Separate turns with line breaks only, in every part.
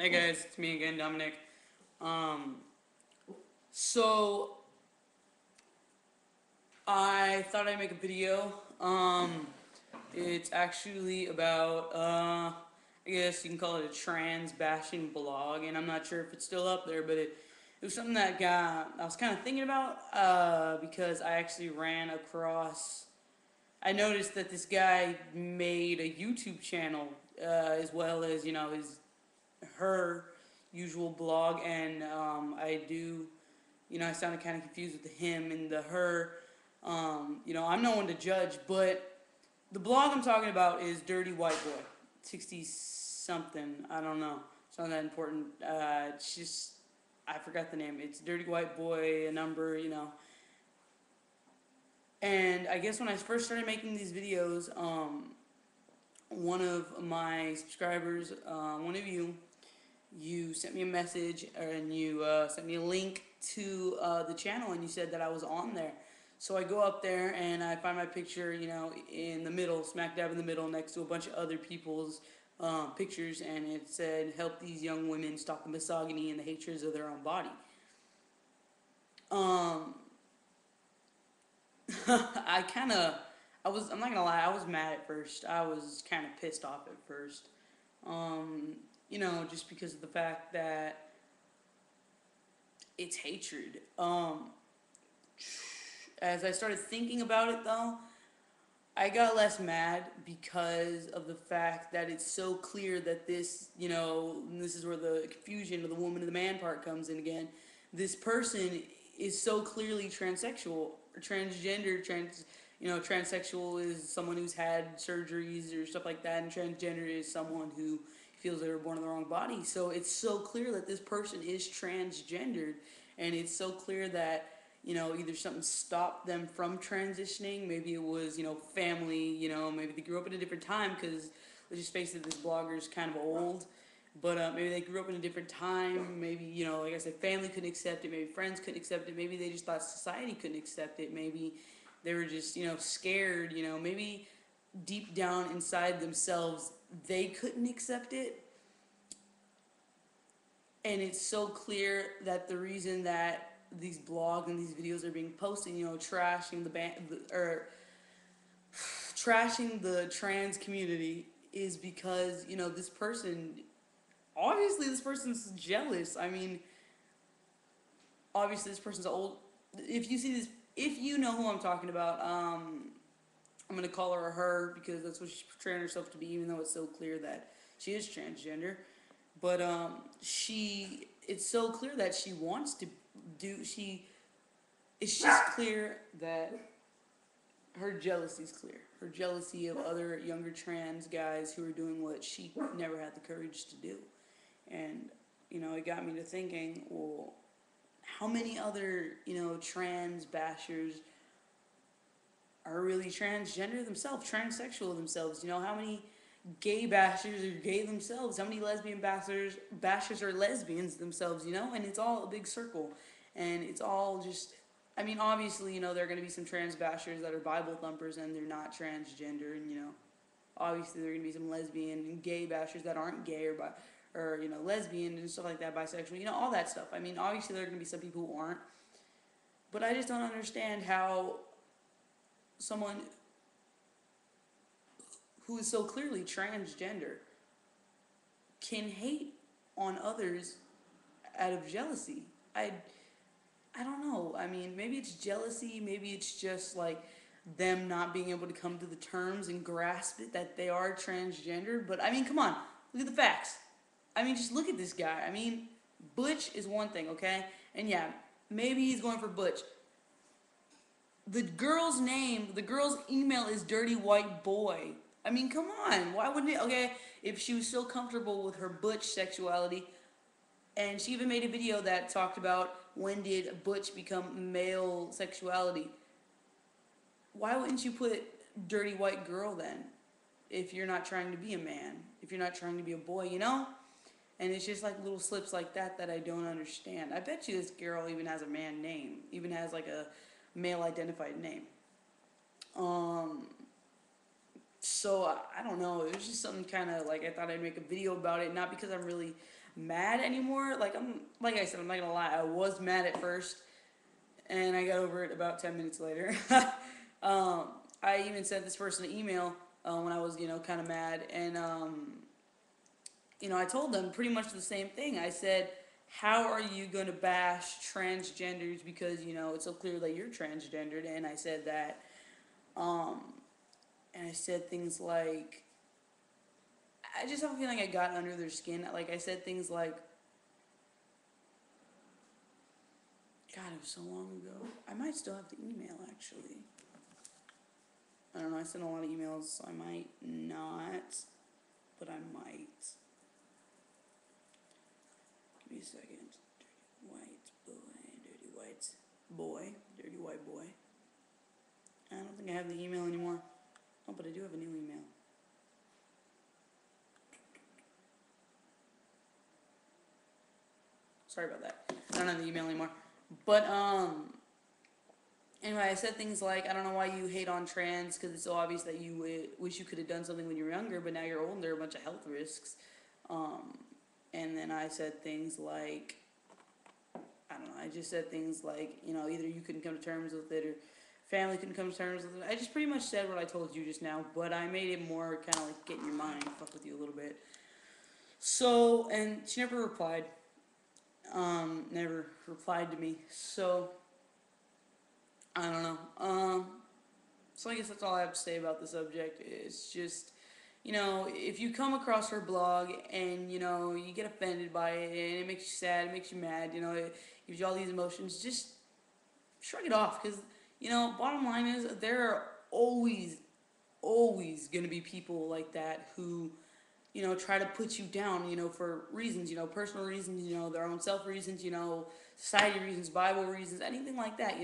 Hey guys, it's me again, Dominic. Um, so I thought I'd make a video. It's actually about I guess you can call it a trans bashing blog, and I'm not sure if it's still up there, but it was something that I was kind of thinking about because I actually ran across. I noticed that this guy made a YouTube channel as well as his her usual blog, and I sounded kind of confused with the him and the her. I'm no one to judge, but the blog I'm talking about is Dirty White Boy, 60 something. I don't know. It's not that important. It's just I forgot the name. It's Dirty White Boy, a number. And I guess when I first started making these videos, one of my subscribers, one of you sent me a message and you sent me a link to the channel, and you said that I was on there. So I go up there and I find my picture, in the middle, smack dab in the middle, next to a bunch of other people's pictures, and it said, "Help these young women stop the misogyny and the hatreds of their own body." Um, I kind of, I'm not gonna lie, I was mad at first. I was kind of pissed off at first. Just because of the fact that it's hatred. As I started thinking about it, though, I got less mad because of the fact that it's so clear that this is where the confusion of the woman and the man part comes in again. This person is so clearly transsexual, or transgender, transsexual is someone who's had surgeries or stuff like that, and transgender is someone who feels they were born in the wrong body. So it's so clear that this person is transgendered, and it's so clear that either something stopped them from transitioning. Maybe it was, family, maybe they grew up in a different time because, let's just face it, this blogger is kind of old. But maybe they grew up in a different time. Maybe, like I said, family couldn't accept it. Maybe friends couldn't accept it. Maybe they just thought society couldn't accept it. Maybe they were just, scared. Maybe deep down inside themselves, they couldn't accept it. And it's so clear that the reason that these blogs and these videos are being posted, trashing the band or trashing the trans community, is because this person, obviously this person's jealous. I mean, obviously this person's old. If you see this, if you know who I'm talking about, I'm gonna call her a her because that's what she's portraying herself to be, even though it's so clear that she is transgender. But it's so clear that she wants to do. It's just clear that her jealousy is clear. Her jealousy of other younger trans guys who are doing what she never had the courage to do. And, it got me to thinking, well, how many other, trans bashers are really transgender themselves, transsexual themselves? How many gay bashers are gay themselves? How many lesbian bashers are lesbians themselves? And it's all a big circle, and it's all just. I mean, obviously, there are going to be some trans bashers that are Bible thumpers and they're not transgender, and obviously there are going to be some lesbian and gay bashers that aren't gay or lesbian and stuff like that, bisexual, all that stuff. I mean, obviously there are going to be some people who aren't, but I just don't understand how someone who is so clearly transgender can hate on others out of jealousy. I I don't know. I mean, maybe it's jealousy, maybe it's just like them not being able to come to the terms and grasp it that they are transgender. But I mean, come on, look at the facts. I mean, just look at this guy. I mean, Butch is one thing, okay? And yeah, maybe he's going for Butch. The girl's email is Dirty White Boy. I mean, come on. Why wouldn't it? Okay, if she was so comfortable with her Butch sexuality, and she even made a video that talked about when did Butch become male sexuality. Why wouldn't you put Dirty White Girl then? If you're not trying to be a man, if you're not trying to be a boy, And it's just like little slips like that I don't understand. I bet you this girl even has a man name, even has like a male identified name. Um, So I don't know. It was just something kind of like I thought I'd make a video about it, not because I'm really mad anymore. Like I said, I'm not gonna lie. I was mad at first, and I got over it about 10 minutes later. um, I even sent this person an email when I was, kind of mad, and I told them pretty much the same thing. I said, "How are you gonna bash transgenders because it's so clear that you're transgendered?" And I said that, um, and I said things like, I just have a feeling I got under their skin. Like I said things like, God, it was so long ago. I might still have the email actually. I don't know. I sent a lot of emails, so I might not, but I might. Give me a second. Dirty white boy, dirty white boy. I don't think I have the email anymore. Oh, but I do have a new email. Sorry about that. I don't have the email anymore. But anyway, I said things like, I don't know why you hate on trans because it's so obvious that you wish you could have done something when you were younger, but now you're old and there are a bunch of health risks. And then I said things like, I don't know, I just said things like, either you couldn't come to terms with it or family couldn't come to terms with it. I just pretty much said what I told you just now, but I made it more kind of like get in your mind, fuck with you a little bit. So, and she never replied. Never replied to me. So, I don't know. So I guess that's all I have to say about the subject. It's just, if you come across her blog and, you get offended by it and it makes you sad, it makes you mad, it gives you all these emotions, just shrug it off. Because, bottom line is there are always going to be people like that who, try to put you down, for reasons, personal reasons, their own self reasons, society reasons, Bible reasons, anything like that,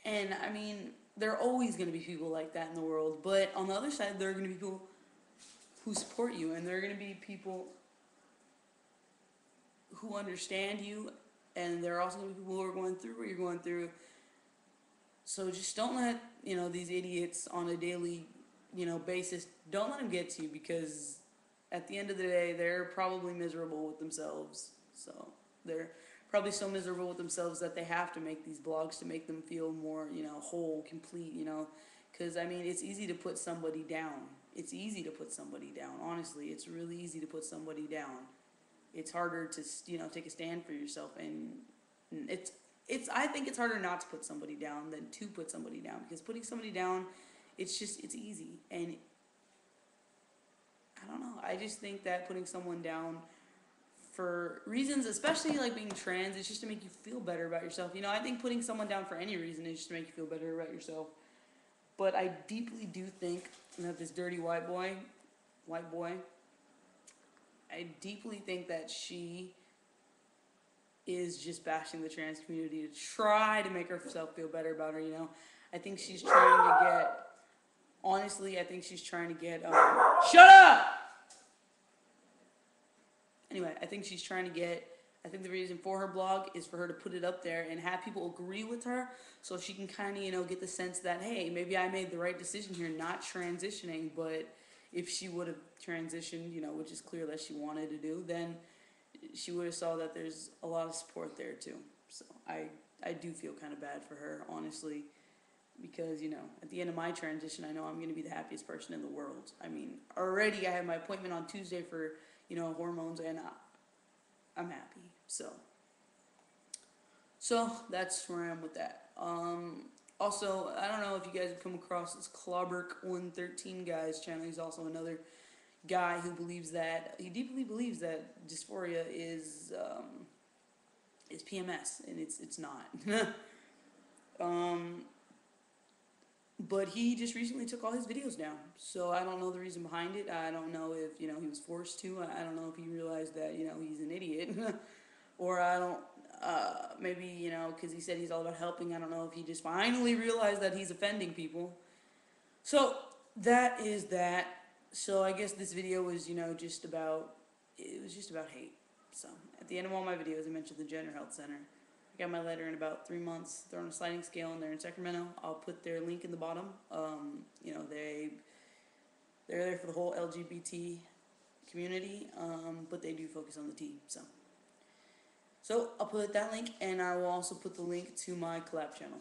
And I mean, there are always going to be people like that in the world. But on the other side, there are going to be people who support you, and there are going to be people who understand you, and there are also going to be people who are going through what you're going through. So just don't let these idiots on a daily basis. Don't let them get to you because at the end of the day, they're probably miserable with themselves. So they're probably so miserable with themselves that they have to make these blogs to make them feel more, whole, complete, because I mean, it's easy to put somebody down. It's easy to put somebody down. Honestly, it's really easy to put somebody down. It's harder to, take a stand for yourself, and I think it's harder not to put somebody down than to put somebody down, because putting somebody down, it's easy, and I don't know. I just think that putting someone down for reasons, especially like being trans, it's just to make you feel better about yourself. I think putting someone down for any reason is just to make you feel better about yourself. But I deeply do think that this dirty white boy, I deeply think that she is just bashing the trans community to try to make herself feel better about her. I think she's trying to get. Honestly, I think she's trying to get. Shut up! Anyway, I think she's trying to get. I think the reason for her blog is for her to put it up there and have people agree with her, so she can kind of get the sense that, hey, maybe I made the right decision here, not transitioning. But if she would have transitioned, which is clear that she wanted to do, then she would have saw that there's a lot of support there too. So I do feel kind of bad for her, honestly, because at the end of my transition, I know I'm going to be the happiest person in the world. I mean, already I have my appointment on Tuesday for hormones, and I'm happy. So that's where I am with that. Also, I don't know if you guys have come across this Clobberk113 guy's channel. He's also another guy who deeply believes that dysphoria is PMS, and it's not. But he just recently took all his videos down, so I don't know the reason behind it. I don't know if he was forced to. I don't know if he realized that he's an idiot, or I don't. Maybe because he said he's all about helping. I don't know if he just finally realized that he's offending people. So that is that. So I guess this video was just about hate. So at the end of all my videos, I mentioned the Gender Health Center. I got my letter in about 3 months. They're on a sliding scale, and they're in Sacramento. I'll put their link in the bottom. They're there for the whole LGBT community, but they do focus on the T. So I'll put that link, and I will also put the link to my collab channel.